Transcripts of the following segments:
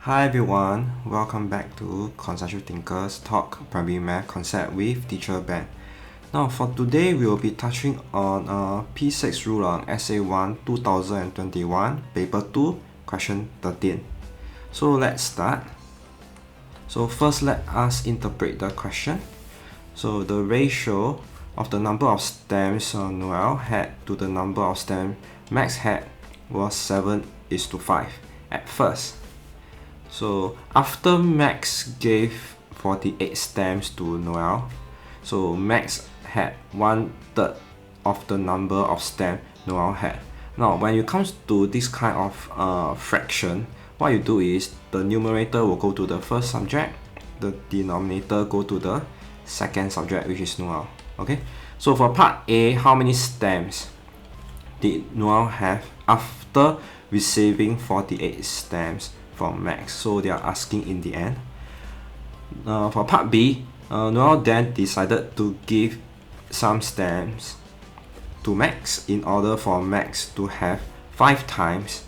Hi everyone, welcome back to Conceptual Thinkers Talk Primary Math Concept with Teacher Ben. Now for today, we will be touching on P6 Rulang SA1 2021 Paper 2 Question 13. So let's start. So first let us interpret the question. So the ratio of the number of stems Noel had to the number of stems Max had was 7:5 at first. So after Max gave 48 stems to Noel, so Max had 1/3 of the number of stems Noel had. Now when it comes to this kind of fraction, what you do is the numerator will go to the first subject, the denominator go to the second subject, which is Noel. Okay, so for part A, how many stems did Noel have after receiving 48 stems from Max? So they are asking in the end. For part B, Noel then decided to give some stems to Max in order for Max to have 5 times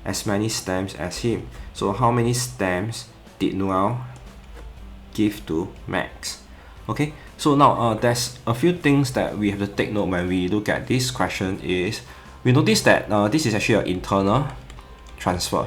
as many stems as him. So how many stems did Noel give to Max? Okay, so now there's a few things that we have to take note when we look at this question. Is we notice that this is actually an internal transfer.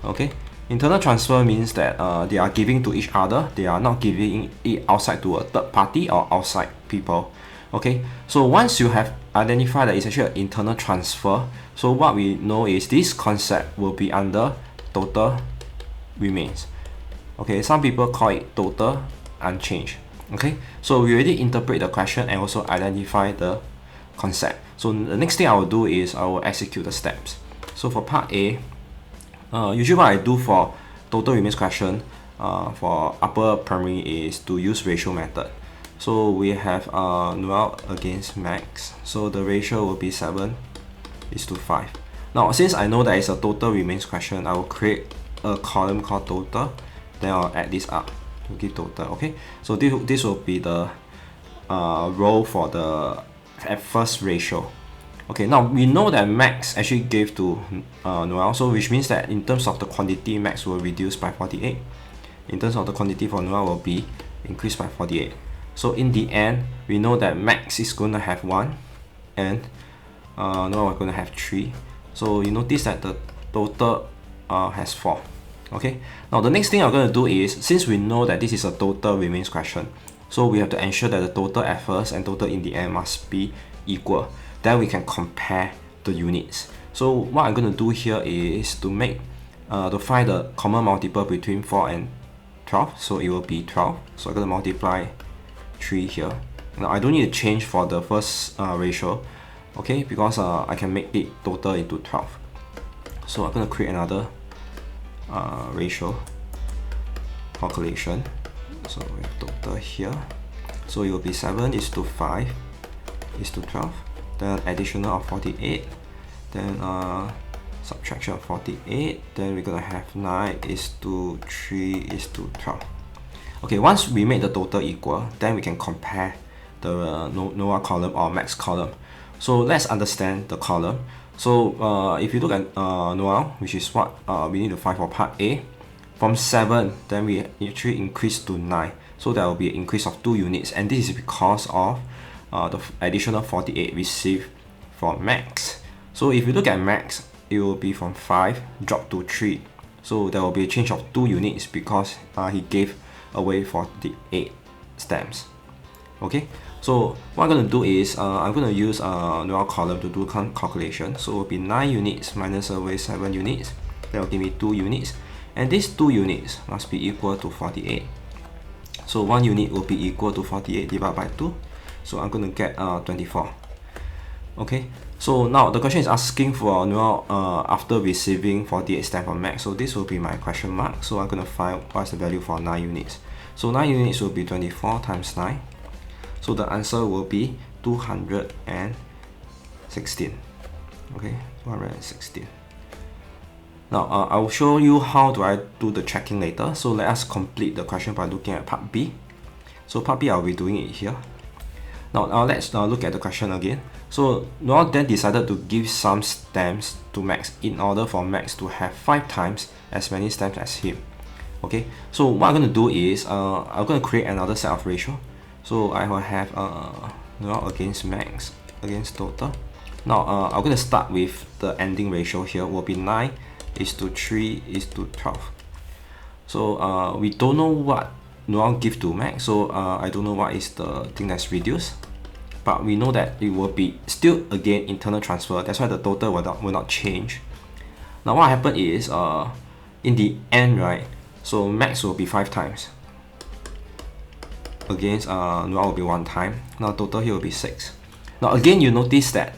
Okay, internal transfer means that they are giving to each other. They are not giving it outside to a third party or outside people. Okay, so once you have identified that it's actually an internal transfer, so what we know is this concept will be under total remains. Okay, some people call it total unchanged. Okay, so we already interpret the question and also identify the concept. So the next thing I will do is I will execute the steps. So for part A, usually what I do for total remains question for upper primary is to use ratio method. So we have Noel against Max, so the ratio will be 7:5. Now since I know that it's a total remains question, I will create a column called total, then I'll add this up to give total. Okay, so this will be the row for the at first ratio. Okay, now we know that Max actually gave to Noel, so which means that in terms of the quantity, Max will reduce by 48. In terms of the quantity for Noel will be increased by 48. So in the end, we know that Max is going to have 1 and Noel is going to have 3. So you notice that the total has 4. Okay, now the next thing I'm going to do is, since we know that this is a total remains question, so we have to ensure that the total at first and total in the end must be equal. Then we can compare the units. So what I'm going to do here is to find the common multiple between 4 and 12. So it will be 12. So I'm going to multiply 3 here. Now I don't need to change for the first ratio, okay, because I can make it total into 12. So I'm going to create another ratio calculation. So we have total here. So it will be 7:5:12. Then additional of 48, then subtraction of 48, then we're gonna have 9:3:12. Okay, once we make the total equal, then we can compare the Noel column or Max column. So let's understand the column. So if you look at Noel, which is what we need to find for part A, from 7, then we actually increase to 9. So there will be an increase of 2 units, and this is because of the additional 48 received from Max. So if you look at Max, it will be from 5 drop to 3. So there will be a change of 2 units because he gave away 48 stems. Okay, so what I'm going to do is I'm going to use Noel column to do calculation. So it will be 9 units minus away 7 units. That will give me 2 units. And these 2 units must be equal to 48. So 1 unit will be equal to 48 divided by 2. So I'm going to get 24. Okay, so now the question is asking for Noel after receiving 48 stems from Max. So this will be my question mark. So I'm going to find what's the value for 9 units. So 9 units will be 24 times 9. So the answer will be 216. Okay, 216. Now I will show you how do I do the checking later. So let us complete the question by looking at part B. So part B, I'll be doing it here. Now let's look at the question again. So Noel then decided to give some stamps to Max in order for Max to have 5 times as many stamps as him. Okay, so what I'm going to do is I'm going to create another set of ratio. So I will have Noel against Max against total. Now I'm going to start with the ending ratio here will be 9:3:12. So we don't know what Noel give to Max, so I don't know what is the thing that's reduced, but we know that it will be still again internal transfer. That's why the total will not change. Now what happened is in the end, right, so Max will be 5 times against Noel will be 1 time. Now total here will be 6. Now again, you notice that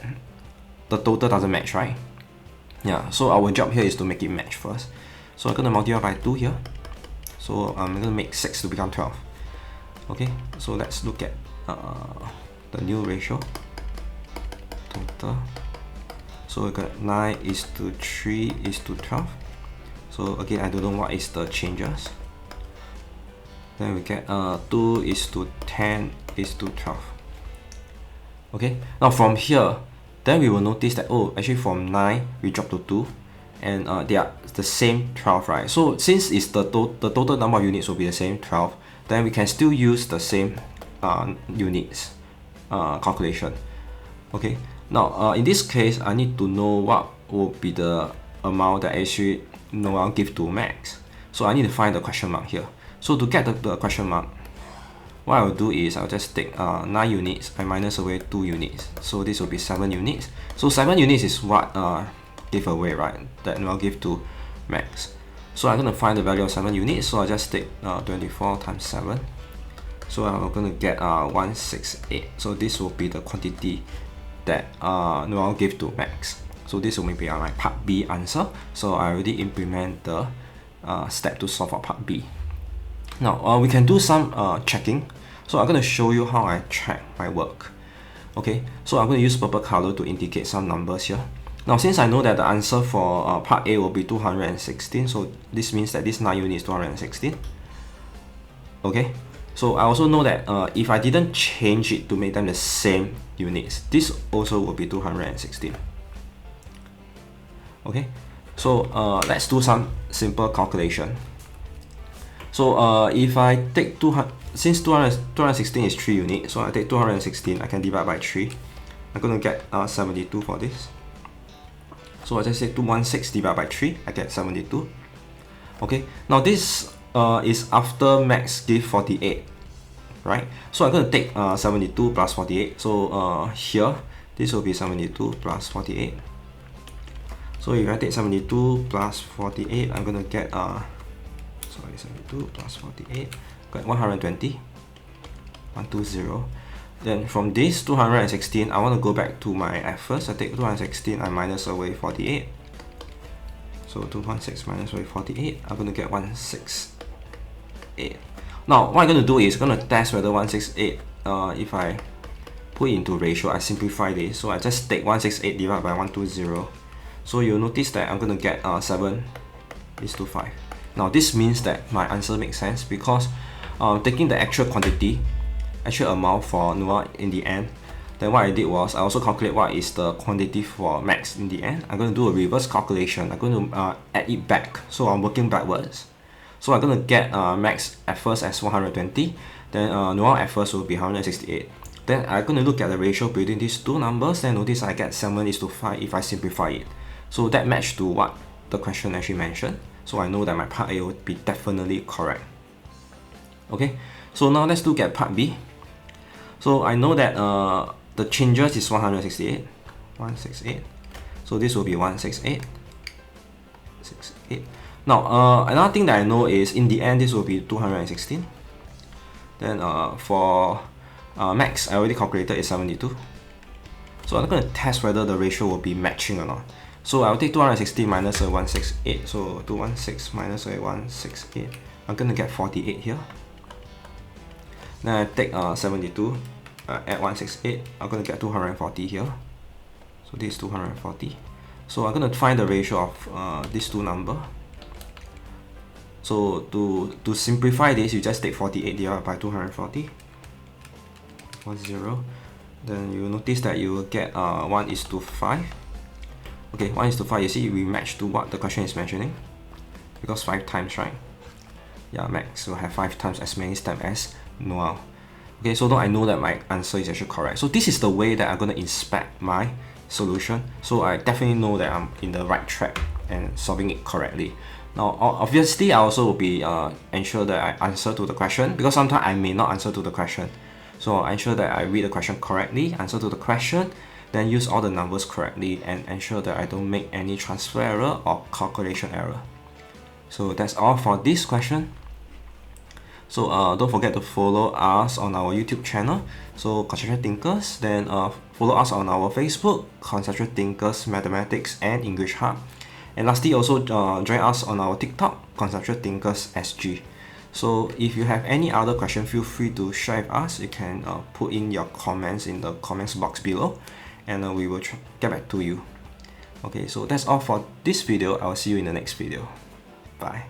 the total doesn't match, right? Yeah, so our job here is to make it match first. So I'm going to multiply by 2 here. So I'm going to make 6 to become 12. Okay, so let's look at the new ratio. Total. So we got 9:3:12. So again, I don't know what is the changes. Then we get 2:10:12. Okay, now from here, then we will notice that, oh, actually from 9 we drop to 2, and they are the same 12, right? So since it's the total number of units will be the same 12, then we can still use the same units calculation. Okay, now in this case, I need to know what will be the amount that actually Noel give to Max. So I need to find the question mark here. So to get the question mark, what I will do is I'll just take 9 units, I minus away 2 units. So this will be 7 units. So 7 units is what give away, right? That Noel give to Max. So I'm going to find the value of 7 units. So I just take 24 times 7. So I'm going to get 168. So this will be the quantity that Noel give to Max. So this will be my part B answer. So I already implement the step to solve for part B. Now we can do some checking. So I'm going to show you how I check my work. Okay, so I'm going to use purple color to indicate some numbers here. Now since I know that the answer for part A will be 216, so this means that this 9 units is 216. Okay, so I also know that if I didn't change it to make them the same units, this also will be 216. Okay, so let's do some simple calculation. So if I take 200, since 216 is 3 units, so I take 216, I can divide by 3. I'm going to get 72 for this. So I just say 216 divided by 3, I get 72. Okay, now this is after Max give 48, right? So I'm going to take 72 plus 48. So here, this will be 72 plus 48. So if I take 72 plus 48, I'm going to get 72 plus 48, got 120, 120. Then from this 216, I want to go back to my F first. I take 216, I minus away 48. So 216 minus away 48, I'm going to get 168. Now what I'm going to do is going to test whether 168, if I put it into ratio, I simplify this. So I just take 168 divided by 120. So you'll notice that I'm going to get 7:5. Now this means that my answer makes sense because taking the actual quantity, actual amount for Noel in the end, then what I did was I also calculate what is the quantity for Max in the end. I'm going to do a reverse calculation. I'm going to add it back. So I'm working backwards. So I'm going to get Max at first as 120, then Noel at first will be 168. Then I'm going to look at the ratio between these two numbers, then notice I get 7:5 if I simplify it. So that matched to what the question actually mentioned. So I know that my part A will be definitely correct. Okay, so now let's look at part B. So I know that the changes is 168. So this will be 168. Now another thing that I know is in the end this will be 216. Then for Max, I already calculated is 72. So I'm going to test whether the ratio will be matching or not. So I'll take 260 minus 168. So 216 minus 168. I'm going to get 48 here. Then I take 72, add 168. I'm going to get 240 here. So this is 240. So I'm going to find the ratio of these two numbers. So to simplify this, you just take 48 divided by 240. 1 0. Then you notice that you will get 1:5. Okay, 1:5, you see we match to what the question is mentioning, because 5 times, right? Yeah, Max will have 5 times as many steps as Noel. Okay, so now I know that my answer is actually correct. So this is the way that I'm going to inspect my solution. So I definitely know that I'm in the right track and solving it correctly. Now, obviously, I also will be ensure that I answer to the question, because sometimes I may not answer to the question. So I ensure that I read the question correctly, answer to the question, then use all the numbers correctly, and ensure that I don't make any transfer error or calculation error. So that's all for this question. So don't forget to follow us on our YouTube channel, so Conceptual Thinkers. Then follow us on our Facebook, Conceptual Thinkers Mathematics and English Hub. And lastly, also join us on our TikTok, Conceptual Thinkers SG. So if you have any other question, feel free to share with us. You can put in your comments in the comments box below, and we will get back to you. Okay, so that's all for this video. I will see you in the next video. Bye.